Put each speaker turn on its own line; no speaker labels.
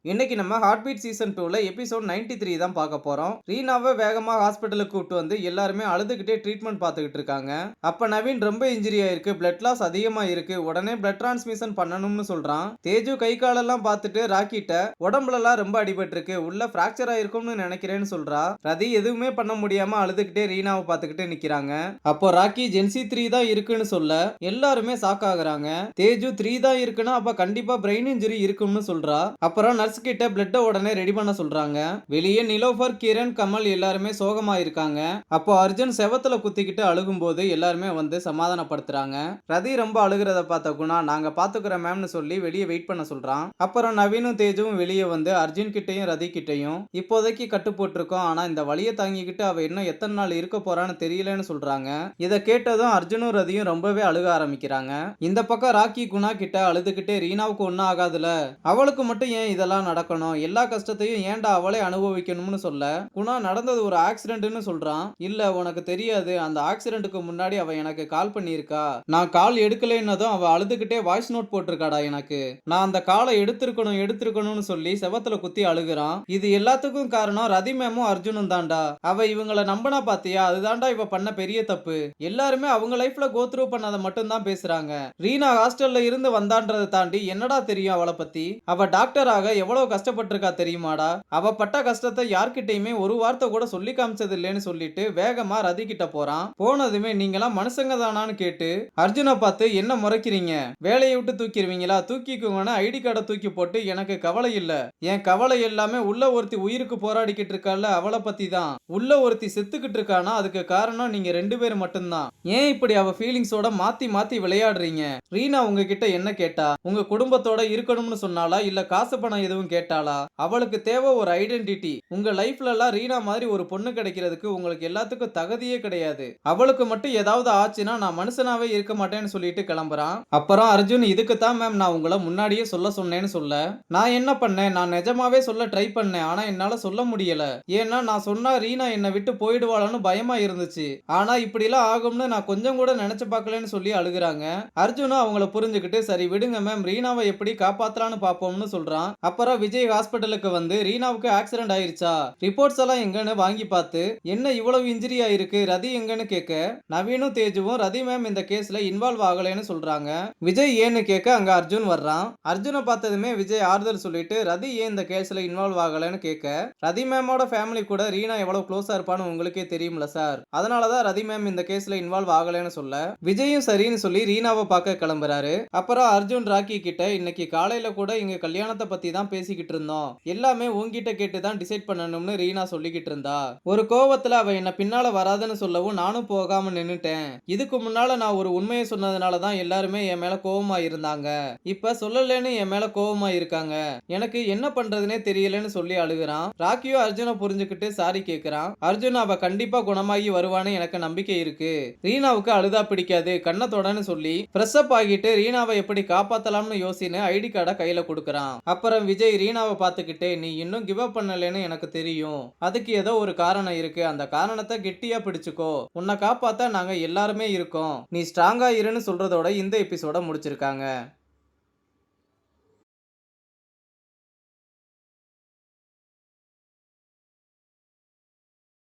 இன்னைக்கு நம்ம heart beat season 2ல episode 93 தான் பார்க்க போறோம். ரீனாவை வேகமா ஹாஸ்பிட்டலுக்கு கூட்டு வந்து எல்லாருமே அழுதுகிட்டே ட்ரீட்மெண்ட் பார்த்துக்கிட்டு இருக்காங்க. அப்ப நவீன் ரொம்ப இன்ஜுரி ஆயிருக்கு, பிளட் லாஸ் அதிகமா இருக்கு, உடனே பிளட் டிரான்ஸ்மிஷன் பண்ணணும்னு சொல்றான். தேஜு கை காலெல்லாம் பார்த்துட்டு ராக்கிட்ட உடம்புலலாம் ரொம்ப அடிபட்டிருக்கு, உள்ள பிராக்சர் ஆயிருக்கும்னு நினைக்கிறேன்னு சொல்றா. ரதி எதுவுமே பண்ண முடியாம அழுதுகிட்டே ரீனாவை பார்த்துக்கிட்டு நிக்கிறாங்க. அப்போ ராக்கி ஜென்சி 3 தான் இருக்குன்னு சொல்ல எல்லாருமே ஷாக் ஆகுறாங்க. தேஜு 3 தான் இருக்குன்னா அப்ப கண்டிப்பா பிரெயின் இன்ஜுரி இருக்கும்னு சொல்றா. அப்புறம் நர்ஸ் கிட்ட பிளட் உடனே ரெடி பண்ண சொல்றாங்க. வெளியே நிலோஃபர், கிரண், கமல் எல்லாருமே சோகமா இருக்காங்க. அப்போ அர்ஜுன் செவத்துல குத்திக்கிட்டு அழுகும் போது எல்லாருமே வந்து சமாதானப்படுத்துறாங்க. ரதி ரொம்ப அழுகிறத பார்த்த குணா நாங்க பாத்துக்கிறோம் மேம்னு சொல்லி வெளியே வெயிட் பண்ண சொல்றான். அப்புறம் நவீனும் தேஜுவும் வெளியே வந்து அர்ஜுன் கிட்டையும் ரதி கிட்டையும் இப்போதைக்கு கட்டு போட்டிருக்கோம், ஆனா இந்த வலியை தாங்கிக்கிட்டு அவ இன்னும் எத்தனை நாள் இருக்க போறான்னு தெரியலன்னு சொல்றாங்க. இதை கேட்டதும் அர்ஜுனும் ரதியும் ரொம்பவே அழுக ஆரம்பிக்கிறாங்க. இந்த பக்கம் ராக்கி குணா கிட்ட அழுதுகிட்டே ரீனாவுக்கு ஒன்னும் ஆகாதுல, அவளுக்கு மட்டும் ஏன் இதெல்லாம் நடக்கணும், எல்லா கஷ்டத்தையும் ஏன்டா அவளே அனுபவிக்கணும்னு சொல்ல குணா நடந்தது ஒரு ஆக்சிடென்ட்னு சொல்றான். இல்ல உனக்கு தெரியாது, அந்த ஆக்சிடென்ட்க்கு முன்னாடி அவ எனக்கு கால் பண்ணியிருக்கா, நான் கால் எடுக்கலைன்னதும் அவ அழுதுகிட்டே வாய்ஸ் நோட் போட்டிருக்காடா எனக்கு, நான் அந்த காலை எடுத்திருக்கணும்னு சொல்லி செவத்துல குத்தி அழுகுறான். இது எல்லாத்துக்கும் காரணம் ரதி மேமும் அர்ஜுனும் தான்டா, அவ இவங்களை நம்பினா பாத்தியா, அதுதான்டா இவ பண்ண பெரிய தப்பு. எல்லாருமே அவங்க லைஃப்ல கோ த்ரூ பண்ணதை மட்டும் தான் பேசுறாங்க. ரீனா ஹாஸ்டல்ல இருந்து வந்தான்றதை தாண்டி என்னடா தெரியும் அவளை பத்தி, அவ டாக்டராக எவ்வளவு கஷ்டப்பட்டிருக்கா தெரியுமாடா, அவ பட்ட கஷ்டத்தை யார்கிட்டயுமே ஒரு வார்த்தை கூட சொல்லி காமிச்சது இல்லைன்னு சொல்லிட்டு வேகமா ரதி கிட்ட போறான். போனதுமே நீங்களாம் மனுஷங்க தானான்னு கேட்டு அர்ஜுனை பார்த்து என்ன முறைக்கிறீங்க, வேலையை விட்டு தூக்கிடுவீங்களா, தூக்கிக்குங்கன்னு ஐடி கார்டை தூக்கி போட்டு எனக்கு கவலை இல்ல, என் கவலை எல்லாமே உள்ள ஒருத்தி உயிருக்கு போராடிக்கிட்டு இருக்கால அவளை பத்தி தான், உள்ள ஒருத்தி செத்துக்கிட்டு இருக்கானா அதுக்கு காரணம் நீங்க ரெண்டு பேரும் மட்டும்தான். ஏன் இப்படி அவ ஃபீலிங்ஸோட மாத்தி மாத்தி விளையாடுறீங்க. ரீனா உங்ககிட்ட என்ன கேட்டா, உங்க குடும்பத்தோட இருக்கணும்னு சொன்னாலா இல்ல காசு பணம் எதுவும் கேட்டாளா, அவளுக்கு தேவை ஒரு ஐடென்டிட்டி. உங்க லைஃப்ல எல்லாம் ரீனா மாதிரி ஒரு பொண்ணு கிடைக்கிறதுக்கு உங்களுக்கு எல்லாத்துக்கும் தகுதியே கிடையாது, அவளுக்கு மட்டும் ஏதாவது ஆச்சுன்னா நான் மனுஷனாவே இருக்க மாட்டேன்னு சொல்லிட்டு கிளம்புறான். அப்புறம் அர்ஜுன் இதுக்கு தான் மேம் நான் உங்களை முன்னாடியே சொல்ல சொன்னேன்னு சொல்ல, நான் என்ன பண்ணேன், நான் நிஜமாவே சொல்ல ட்ரை பண்ணேன், ஆனா என்னால சொல்ல முடியல, ஏன்னா நான் சொன்னா ரீனா என்னை விட்டு போயிடுவாளான்னு பயமா இருந்துச்சு, ஆனா இப்படி எல்லாம் ஆகும்னு நான் கொஞ்சம் கூட நினைச்சு பார்க்கலன்னு சொல்லி அழுகுறாங்க. அர்ஜுனும் அவங்கள புரிஞ்சுக்கிட்டு சரி விடுங்க மேம், ரீனாவை எப்படி காப்பாத்தலான்னு பாப்போம்னு சொல்றான். அப்புறம் விஜய் ஹாஸ்பிட்டலுக்கு வந்து ரீனாவுக்கு ஆக்சிடென்ட் ஆயிருச்சா, ரிப்போர்ட்ஸ் எல்லாம் எங்கன்னு வாங்கி பார்த்து என்ன இவ்வளவு இன்ஜுரி ஆயிருக்கு, ரதி எங்கன்னு கேட்க நவீனும் தேஜுவும் ரதி மேம் இந்த கேஸ்ல இன்வால்வ் ஆகலைன்னு சொல்றாங்க. விஜய் ஏன்னு கேட்க அங்க அர்ஜுன் வர்றான். அர்ஜுனை பார்த்ததுமே விஜய் ஆறுதல் சொல்லிட்டு ரதி ஏன் இந்த கேஸ்ல இன்வால்வ் ஆகலைன்னு கேட்க, ரதி மேமோட ஃபேமிலி கூட ரீனா எவ்வளவு க்ளோஸா இருப்பான்னு உங்களுக்கே தெரியும்ல சார், அதனாலதான் ரதி மேம் இந்த கேஸ்ல இன்வால்வ் ஆகலைன்னு சொல்ல விஜயும் சரின்னு சொல்லி ரீனாவை பார்க்க கிளம்புறாரு. அப்புறம் அர்ஜுன் ராக்கி கிட்ட இன்னைக்கு காலையில கூட இங்க கல்யாணத்தை பத்தி தான் பேசிக்கிட்டு இருந்தோம், எல்லாமே உன்கிட்ட கேட்டு தான் டிசைட் பண்ணணும்னு ரீனா சொல்லிக்கிட்டு இருந்தா. ஒரு கோவத்துல அவ என்ன பின்னால வராதுன்னு சொல்லவும் நானும் போகாம நின்னுட்டேன், இதுக்கு முன்னால நான் ஒரு உண்மையை சொன்னதுனால தான் எல்லாருமே என் மேல கோவமா இருந்தாங்க, இப்ப சொல்லலன்னு என் மேல கோவமா இருக்காங்க, எனக்கு என்ன பண்றதுனே தெரியலன்னு சொல்லி அழுகுறான். ராக்கியோ அர்ஜுனை புரிஞ்சுக்கிட்டு சாரி கேக்குறான். அர்ஜுன் அவ கண்டிப்பா குணமாகி வருவான்னு எனக்கு நம்பிக்கை இருக்கு, ரீனாவுக்கு அழுதா பிடிக்காது, கண்ணத்தோடன்னு சொல்லி ஃப்ரெஷ் அப் ஆகிட்டு ரீனாவை எப்படி காப்பாத்தலாம்னு யோசின்னு ஐடி கார்டை கையில கொடுக்கறான். அப்புறம் விஜய் ரீனாவை பார்த்துக்கிட்டே நீ இன்னும் கிவ் அப் பண்ணலன்னு எனக்கு தெரியும், அதுக்கு ஏதோ ஒரு காரணம் இருக்கு, அந்த காரணத்தை கெட்டியா பிடிச்சுக்கோ, உன்னை காப்பாத்த நாங்க எல்லாருமே இருக்கோம், நீ ஸ்ட்ராங்கா இருன்னு சொல்றதோட இந்த எபிசோட முடிச்சிருக்காங்க.